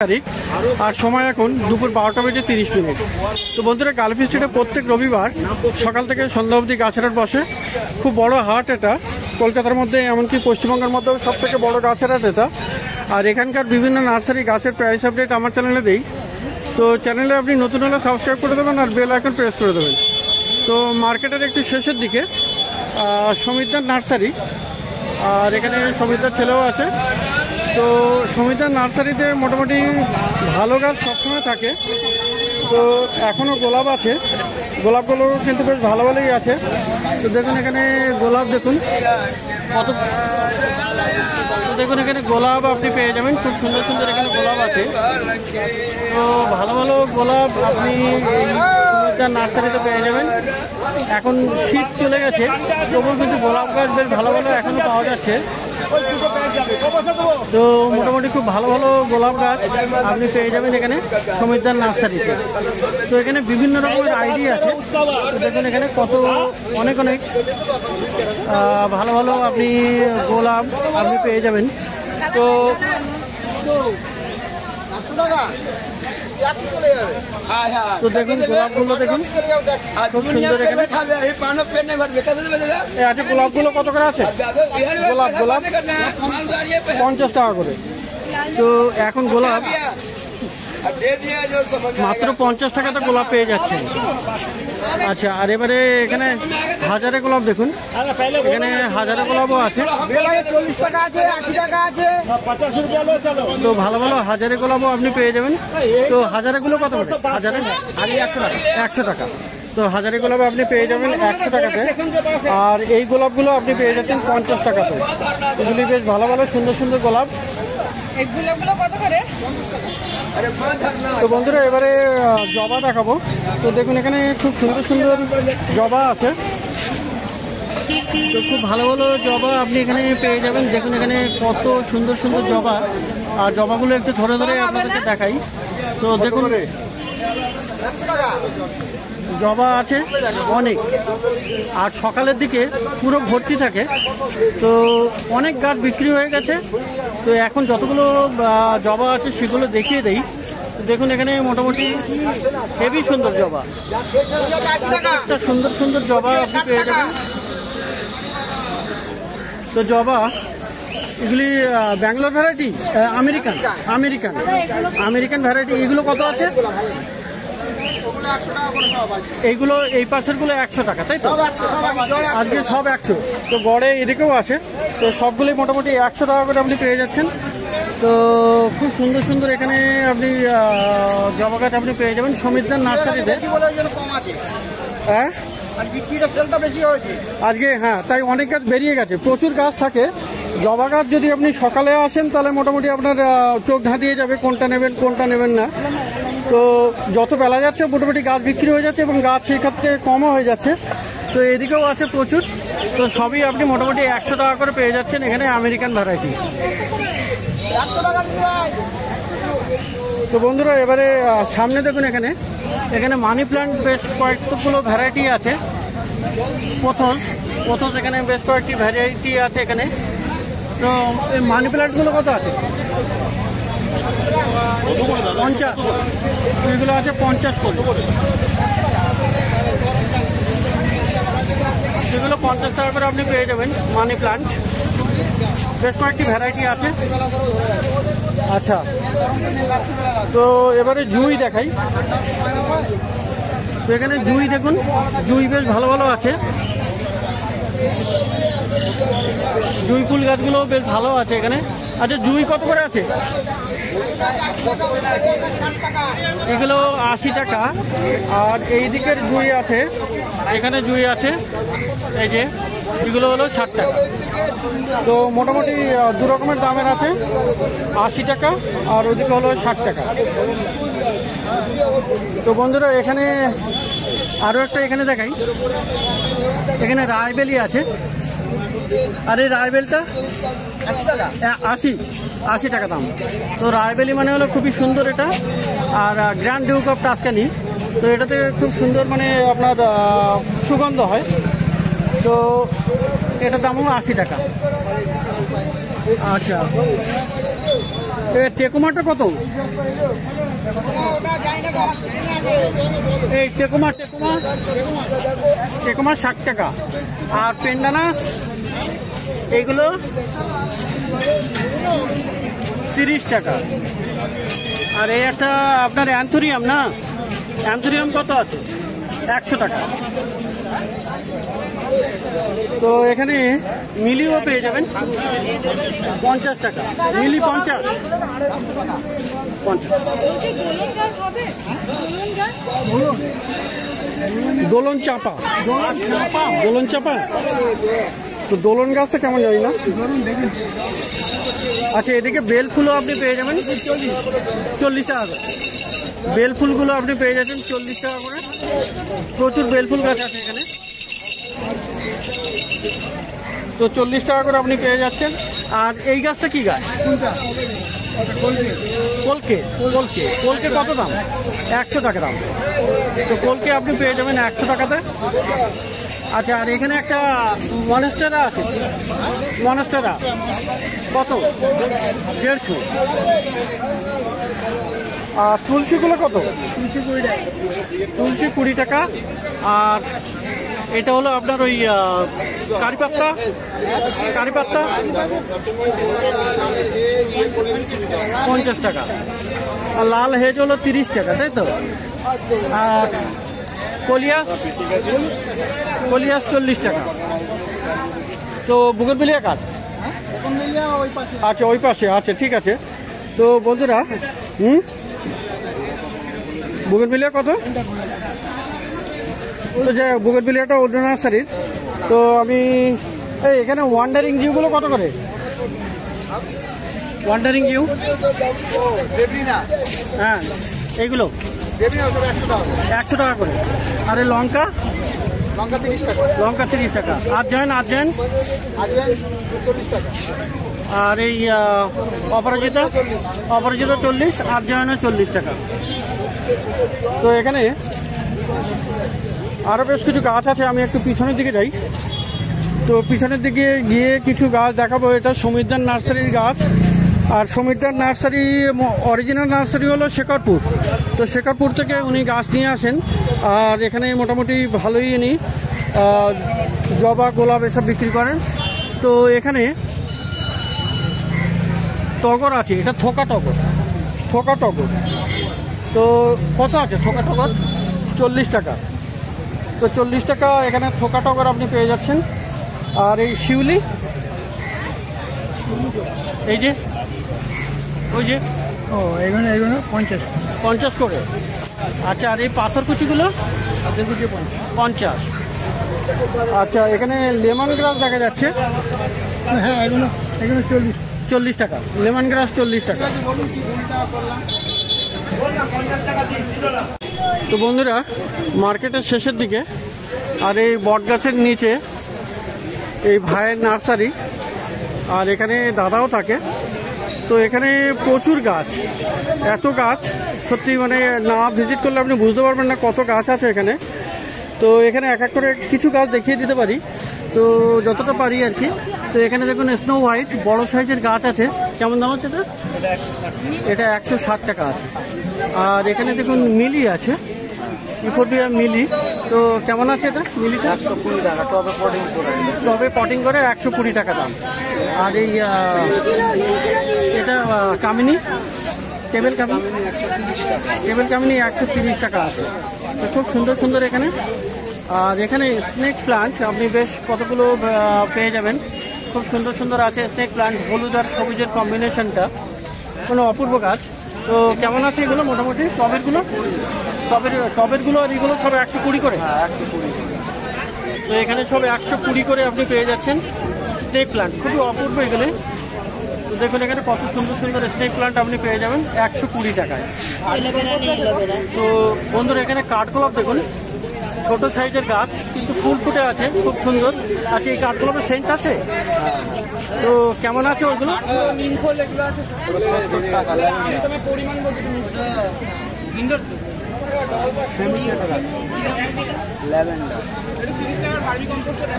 তারিখ আর সময় এখন দুপুর 12টা বেজে 30 মিনিট। তো বন্ধুরা, গালফ স্ট্রিটে প্রত্যেক রবিবার সকাল থেকে সন্ধ্যা অবধি গাছের হাট বসে। খুব বড় হাট এটা, কলকাতার মধ্যে এমনকি পশ্চিমবঙ্গের মধ্যেও সব থেকে বড় গাছের হাট এটা। আর এখানকার বিভিন্ন নার্সারি গাছের প্রাইস আপডেট আমার চ্যানেলে দেই। তো চ্যানেলে আপনি নতুন হলে সাবস্ক্রাইব করে দেবেন আর বেল আইকন প্রেস করে দেবেন। তো মার্কেটের একটু শেষের দিকে সমিতদার নার্সারি, আর এখানে সমিতদার ছেলেও আছে। তো সমিতদার নার্সারিতে মোটামুটি ভালো গাছ সবসময় থাকে। তো এখনও গোলাপ আছে, গোলাপগুলো কিন্তু বেশ ভালো ভালোই আছে। তো দেখুন এখানে গোলাপ, দেখুন কত, দেখুন এখানে গোলাপ আপনি পেয়ে যাবেন, খুব সুন্দর সুন্দর এখানে গোলাপ আছে। তো ভালো ভালো গোলাপ আপনি এই সমিতদার নার্সারিতে পেয়ে যাবেন। এখন শীত চলে গেছে, তবুও কিন্তু গোলাপ গাছ বেশ ভালো ভালো এখনও পাওয়া যাচ্ছে। তো মোটামুটি খুব ভালো ভালো গোলাপ গাছ আপনি পেয়ে যাবেন এখানে সমিতদার নার্সারিতে। তো এখানে বিভিন্ন রকমের আইডি আছে। দেখুন এখানে কত অনেক অনেক ভালো ভালো আপনি গোলাপ আপনি পেয়ে যাবেন। তো তো দেখুন গোলাপগুলো, দেখুন খুব সুন্দর এখানে আছে। গোলাপগুলো কত করে আছে? গোলাপ 50 টাকা করে। তো এখন গোলাপ মাত্র 50 টাকাতে গোলাপ পেয়ে যাচ্ছে। আচ্ছা, আর এবারে এখানে হাজারে গোলাপ, দেখুন এখানে হাজারে গোলাপও আছে। তো ভালো ভালো হাজারে গোলাপও আপনি পেয়ে যাবেন। তো হাজারে গুলো কত করে? হাজারে 100 টাকা। তো হাজারি গোলাপ আপনি পেয়ে যাবেন 100 টাকাতে। আর এই গোলাপগুলো আপনি পেয়ে যাচ্ছেন 50 টাকাতে। এগুলি বেশ ভালো ভালো সুন্দর সুন্দর গোলাপ। তো বন্ধুরা, এবারে জবা দেখাবো। তো দেখুন এখানে খুব সুন্দর সুন্দর জবা আছে। তো খুব ভালো ভালো জবা আপনি এখানে পেয়ে যাবেন। দেখুন এখানে কত সুন্দর সুন্দর জবা। আর জবাগুলো একটু ধরে ধরে আপনাদেরকে দেখাই। তো দেখুন জবা আছে অনেক, আর সকালের দিকে পুরো ভর্তি থাকে। তো অনেক গাছ বিক্রি হয়ে গেছে। তো এখন যতগুলো জবা আছে সেগুলো দেখিয়ে দেই। দেখুন এখানে মোটামুটি হেভি সুন্দর জবা, একটা সুন্দর সুন্দর জবা আপনি পেয়ে যাবেন। তো জবা এগুলি ব্যাঙ্গালোর ভ্যারাইটি, আমেরিকান ভ্যারাইটি। এগুলো কত আছে? এইগুলো এই পাশের গুলো 100 টাকা, তাই তো? আজকে সব 100। তো গড়ে এদিকেও আছে। তো সবগুলোই মোটামুটি 100 টাকা করে আপনি পেয়ে যাচ্ছেন। তো খুব সুন্দর সুন্দর এখানে আপনি জবা গাছ আপনি পেয়ে যাবেন সমিতদার নার্সারিতে। হ্যাঁ, আজকে হ্যাঁ, তাই অনেক গাছ বেরিয়ে গেছে, প্রচুর গাছ থাকে। জবা গাছ যদি আপনি সকালে আসেন তাহলে মোটামুটি আপনার চোখ ধাঁধিয়ে যাবে কোনটা নেবেন কোনটা নেবেন না। তো যত বেলা যাচ্ছে মোটামুটি গাছ বিক্রি হয়ে যাচ্ছে এবং গাছ সেই ক্ষেত্রে কমও হয়ে যাচ্ছে। তো এদিকেও আছে প্রচুর। তো সবই আপনি মোটামুটি 100 টাকা করে পেয়ে যাচ্ছেন এখানে আমেরিকান ভ্যারাইটি। তো বন্ধুরা, এবারে সামনে দেখুন এখানে মানি প্ল্যান্ট বেশ কয়েকগুলো ভ্যারাইটি আছে। পথস এখানে বেশ কয়েকটি ভ্যারাইটি আছে এখানে। তো এই মানি প্ল্যান্টগুলো কত আছে? 50। এগুলো আছে 50 করে। সেগুলো 50 টাকা করে আপনি পেয়ে যাবেন মানি প্ল্যান্ট। বেশ কয়েকটি ভ্যারাইটি আছে। আচ্ছা, তো এবারে জুঁই দেখাই। তো এখানে জুঁই দেখুন, জুঁই বেশ ভালো ভালো আছে। জুঁই ফুল গাছগুলো বেশ ভালো আছে এখানে। আচ্ছা, জুঁই কত করে আছে? এগুলো 80 টাকা। আর এই দিকের জুঁই আছে, এখানে জুঁই আছে এই যে, এগুলো হলো 60 টাকা। তো মোটামুটি দু রকমের দামের আছে, 80 টাকা আর ওদিকে হলো 60 টাকা। তো বন্ধুরা, এখানে আরও একটা এখানে দেখাই। এখানে রায়বেলি আছে। আর এই রায়বেলটা 80 টাকা দাম। তো রায়বেলি মানে হলো খুবই সুন্দর এটা। আর গ্র্যান্ড ডিউক অফ টাস্কানি, তো এটাতে খুব সুন্দর মানে আপনার সুগন্ধ হয়। তো এটার দামও 80 টাকা। আচ্ছা, টেকোমাটা কত? এই টেকোমা 60 টাকা। আর পেন্ডানাস এইগুলো 30 টাকা। আর এই একটা আপনার অ্যান্থোরিয়াম না, অ্যান্থোরিয়াম কত আছে? 100 টাকা। তো এখানে মিলিও পেয়ে যাবেন 50 টাকা। মিলি 50। দোলন চাপা, দোলন চাপা। তো দোলন গাছটা কেমন জানি না। আচ্ছা, এদিকে বেল ফুলও আপনি পেয়ে যাবেন 40 টাকা করে। বেল ফুলগুলো আপনি পেয়ে যাচ্ছেন 40 টাকা করে। প্রচুর বেল ফুল গাছ আছে এখানে। তো 40 টাকা করে আপনি পেয়ে যাচ্ছেন। আর এই গাছটা কি গাছ? কলকে। কলকে কলকে কত দাম? 100 টাকা দাম। তো কলকে আপনি পেয়ে যাবেন 100 টাকাতে। আচ্ছা, আর এখানে একটা মনস্টেরা আছে। মনস্টেরা কত? 150। আর তুলসীগুলো কত? তুলসী 20 টাকা। আর এটা হলো আপনার ওই কারি পাত্তা, কারি পাত্তা 50 টাকা। আর লাল হেজ হলো 30 টাকা, তাই তো? আর কলিয়াস, কলিয়াস 40 টাকা। তো বুগেনভেলিয়া কাঠ? আচ্ছা, ওই পাশে। আচ্ছা, ঠিক আছে। তো বন্ধুরা, বুগেনভেলিয়া কত? তো যাই হোক, বুগেনভেলিয়াটা অন্য নার্সারির। তো আমি এখানে ওয়ান্ডারিং জিউগুলো কত করে? ওয়ান্ডারিং জিউ, হ্যাঁ, এইগুলো 100 টাকা করে। আর এই লঙ্কা? লঙ্কা 30 টাকা। লঙ্কা 30 টাকা। আর্জেন, আর্জেন 40 টাকা। আর এই অপরাজিতা, অপরাজিতা 40, আর্জেন 40 টাকা। তো এখানে আরও বেশ কিছু গাছ আছে। আমি একটু পিছনের দিকে যাই। তো পিছনের দিকে গিয়ে কিছু গাছ দেখাবো। এটা সমীরদার নার্সারির গাছ। আর সমীরদার নার্সারি অরিজিনাল নার্সারি হলো শেখরপুর। তো শেখরপুর থেকে উনি গাছ নিয়ে আসেন। আর এখানে মোটামুটি ভালোই উনি জবা, গোলাপ এসব বিক্রি করেন। তো এখানে টগর আছে। এটা থোকা টগর, থোকা টগর। তো কত আছে থোকা টগর? 40 টাকা। তো 40 টাকা এখানে থোকা টগর আপনি পেয়ে যাচ্ছেন। আর এই শিউলি, এই যে ওই যে, ও এগুলো 50 করে। আচ্ছা, আর এই পাথরকুচিগুলো? 50। আচ্ছা, এখানে লেমন গ্রাস দেখা যাচ্ছে। হ্যাঁ, এগুলো 40 টাকা। লেমন গ্রাস 40 টাকা। তো বন্ধুরা, মার্কেটের শেষের দিকে আর এই বট গাছের নিচে এই ভাইয়ের নার্সারি। আর এখানে দাদাও থাকে। তো এখানে প্রচুর গাছ, এত গাছ সত্যি মানে না ভিজিট করলে আপনি বুঝতে পারবেন না কত গাছ আছে এখানে। তো এখানে এক এক করে কিছু গাছ দেখিয়ে দিতে পারি, তো যতটা পারি আর কি। তো এখানে দেখুন স্নো হোয়াইট বড় সাইজের গাছ আছে। কেমন দাম আছে এটা? এটা 160 টাকা আছে। আর এখানে দেখুন মিলি আছে, ইফোর্বিয়া মিলি। তো কেমন আছে এটা? মিলিটা 120 টাকা। টবে পটিং করে 120 টাকা দাম। আর এই এটা কামিনী, টেবিল কামিনী, টেবিল কামিনী 130 টাকা আছে। তো খুব সুন্দর সুন্দর এখানে। আর এখানে স্নেক প্লান্ট আপনি বেশ কতগুলো পেয়ে যাবেন। খুব সুন্দর সুন্দর আছে স্নেক প্লান্ট। হলুদ আর সবুজের কম্বিনেশনটা কোনো অপূর্ব গাছ। তো কেমন আছে এগুলো মোটামুটি টবেরগুলো? টবেরগুলো আর এগুলো সব 120 করে। 120। তো এখানে সব 120 করে আপনি পেয়ে যাচ্ছেন স্নেক প্লান্ট। খুবই অপূর্ব এগুলো। তো দেখুন এখানে কত সুন্দর সুন্দর স্নেক প্লান্ট আপনি পেয়ে যাবেন 120 টাকায়। তো বন্ধুরা, এখানে কাঠগোলাপ দেখুন, ছোট সাইজের গাছ কিন্তু ফুল ফুটে আছে, খুব সুন্দর। আচ্ছা, এই কাঠগোলাপের সেন্ট আছে? তো কেমন আছে ওইগুলো?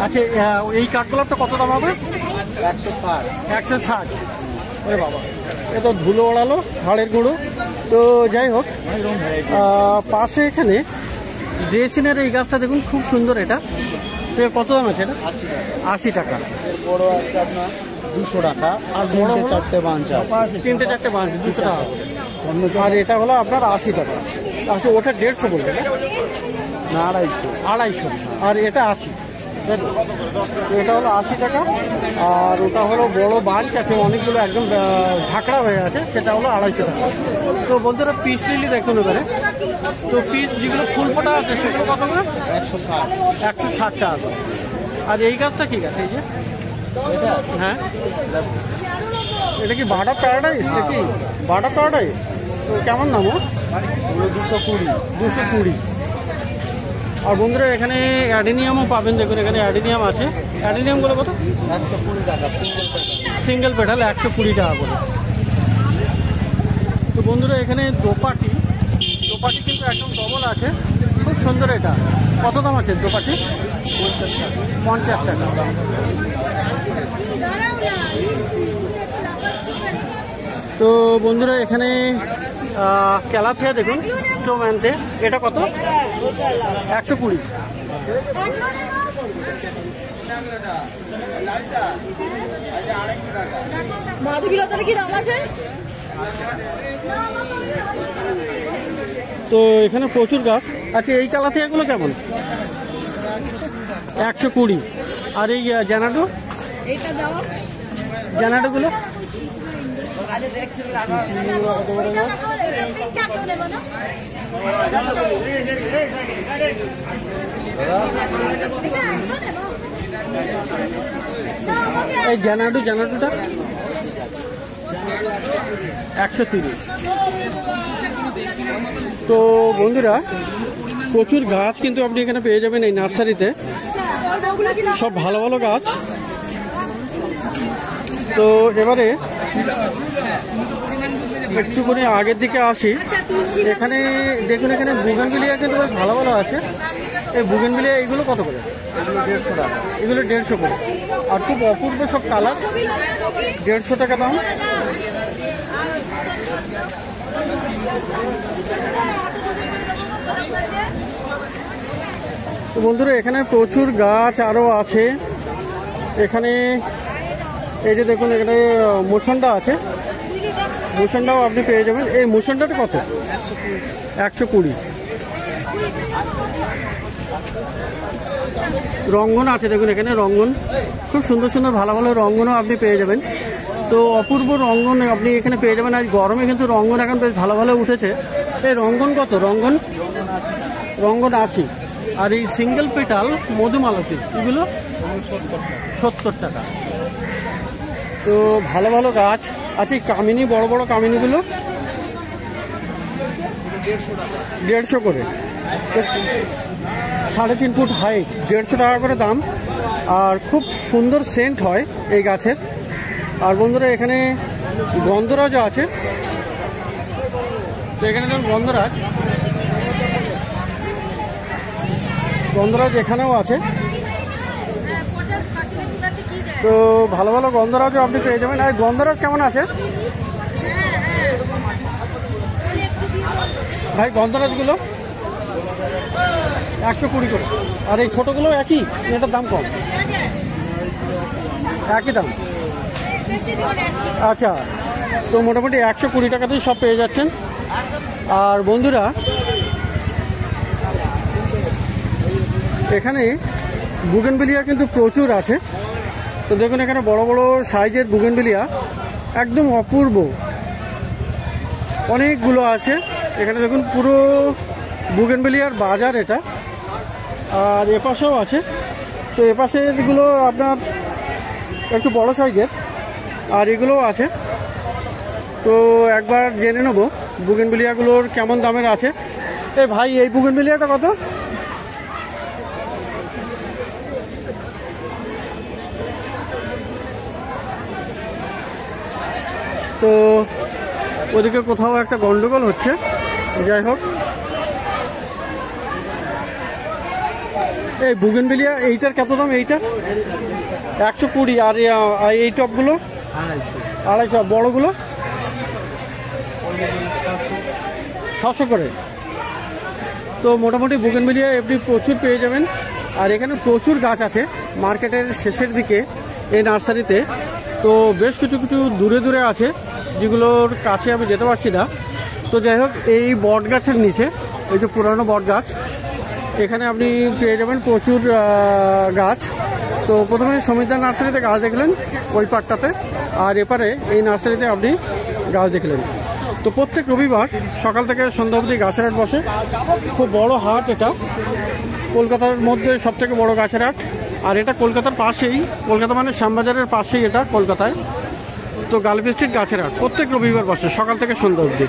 আচ্ছা, এই কাঠগোলাপটা কত দাম হবে? 160। আরে বাবা, এ তো ধুলো ওড়ালো, হাড়ের গুঁড়ো। তো যাই হোক, পাশে এখানে ড্রেসিনের এই গাছটা দেখুন, খুব সুন্দর। এটা কত দাম আছে? এটা 80 টাকা। বড় আছে আপনার 200 টাকা, আর বড় 4টে বাঞ্চ আছে, 3টে 4টে বাঞ্চ 200 টাকা। আর এটা হলো আপনার 80 টাকা। আচ্ছা, ওটা 150 বলবে না? 250। আর এটা 80। এটা হলো 80 টাকা। আর ওটা হলো বড় বাঞ্চ আছে অনেকগুলো, একদম ঝাঁকড়া হয়ে আছে, সেটা হলো 250 টাকা। তো বন্ধুরা পিস লিলি দেখুন এবারে। তো পিস যেগুলো ফুল ফোটা আছে সেগুলো কত করে? 160 টাকা। আর এই গাছটা কি গাছ? এই যে হ্যাঁ, এটা কি বার্ড অফ প্যারাডাইস নাকি? Bird of paradise. তো কেমন দাম? 220। আর বন্ধুরা এখানে অ্যাডিনিয়ামও পাবেন, দেখুন এখানে অ্যাডিনিয়াম আছে। অ্যাডিনিয়ামগুলো কত? 120 টাকা সিঙ্গেল পেটাল 120 টাকা করে। তো বন্ধুরা এখানে দোপাটি কিন্তু একদম ডবল আছে, খুব সুন্দর। এটা কত দাম আছে দোপাটি? 50 টাকা। তো বন্ধুরা এখানে ক্যালাথিয়া দেখুন, স্টোম্যানতে। এটা কত? 120। তো এখানে প্রচুর গাছ আছে। এই ক্যালাথিয়াগুলো কেমন? 120। আর এই জানাডোগুলো? এই জানাডুটা 130। তো বন্ধুরা প্রচুর গাছ কিন্তু আপনি এখানে পেয়ে যাবেন এই নার্সারিতে, সব ভালো ভালো গাছ। তো এবারে একটু করে আগের দিকে আসি। এখানে দেখুন, এখানে বুগেনভিলিয়া কিন্তু বেশ ভালো ভালো আছে। এই বুগেনভিলিয়া এইগুলো কত করে? এগুলো 150 টাকা। এগুলো 150 করে। আর খুব অপূর্ব সব কালার, 150 টাকা দাম। তো বন্ধুরা এখানে প্রচুর গাছ আরও আছে। এখানে এই যে দেখুন, এখানে মুসন্ডা আছে, মুসন্ডাও আপনি পেয়ে যাবেন। এই মুসন্ডাটা কত? 120। রঙ্গন আছে দেখুন, এখানে রঙ্গন খুব সুন্দর সুন্দর ভালো ভালো রঙ্গনও আপনি পেয়ে যাবেন। তো অপূর্ব রঙ্গন আপনি এখানে পেয়ে যাবেন। আর গরমে কিন্তু রঙ্গন এখন বেশ ভালো ভালো উঠেছে। এই রঙ্গন কত? রঙ্গন 80। আর এই সিঙ্গেল পেটাল মধুমালতী এগুলো 70 টাকা। তো ভালো ভালো গাছ আছে। কামিনী, বড় বড় কামিনীগুলো 150 করে। 3.5 ফুট হাইট, 150 টাকা করে দাম। আর খুব সুন্দর সেন্ট হয় এই গাছের। আর বন্ধুরা এখানে গন্ধরাজও আছে। তো এখানে যেমন গন্ধরাজ এখানেও আছে। তো ভালো ভালো গন্ধরাজও আপনি পেয়ে যাবেন। আর গন্ধরাজ কেমন আছে ভাই? গন্ধরাজগুলো 120 করে। আর এই ছোটোগুলো একই? এটার দাম কম? একই দাম। আচ্ছা, তো মোটামুটি 120 টাকাতেই সব পেয়ে যাচ্ছেন। আর বন্ধুরা এখানে বুগেনভিলিয়া কিন্তু প্রচুর আছে। তো দেখুন এখানে বড় বড় সাইজের বুগেনভিলিয়া, একদম অপূর্ব, অনেকগুলো আছে। এখানে দেখুন পুরো বুগেনভিলিয়ার বাজার এটা। আর এপাশেও আছে। তো এপাশেরগুলো আপনার একটু বড় সাইজের, আর এগুলোও আছে। তো একবার জেনে নেব বুগেনভিলিয়াগুলোর কেমন দামের আছে। ভাই এই বুগেনভিলিয়াটা কত? তো ওদিকে কোথাও একটা গন্ডগোল হচ্ছে, যাই হোক। এই বুগেনভিলিয়া এইটার কত দাম? এইটা 120। আর এই টপগুলো 250, বড়গুলো 600 করে। তো মোটামুটি বুগেনভিলিয়া আপনি প্রচুর পেয়ে যাবেন। আর এখানে প্রচুর গাছ আছে মার্কেটের শেষের দিকে এই নার্সারিতে। তো বেশ কিছু কিছু দূরে দূরে আছে যেগুলোর কাছে আমি যেতে পারছি না। তো যাই হোক, এই বট গাছের নিচে, এই যে পুরানো বট গাছ, এখানে আপনি পেয়ে যাবেন প্রচুর গাছ। তো প্রথমে সমিতার নার্সারিতে গাছ দেখলেন ওই পাটটাতে, আর এপারে এই নার্সারিতে আপনি গাছ দেখলেন। তো প্রত্যেক রবিবার সকাল থেকে সন্ধ্যা অবধি গাছের হাট বসে। খুব বড় হাট এটা, কলকাতার মধ্যে সবথেকে বড় গাছের হাট। আর এটা কলকাতার পাশেই, কলকাতা মানে শ্যামবাজারের পাশেই এটা কলকাতায়। তো গালফি স্ট্রিট গাছের হাট প্রত্যেক রবিবার বসে সকাল থেকে সন্ধ্যা অবধি।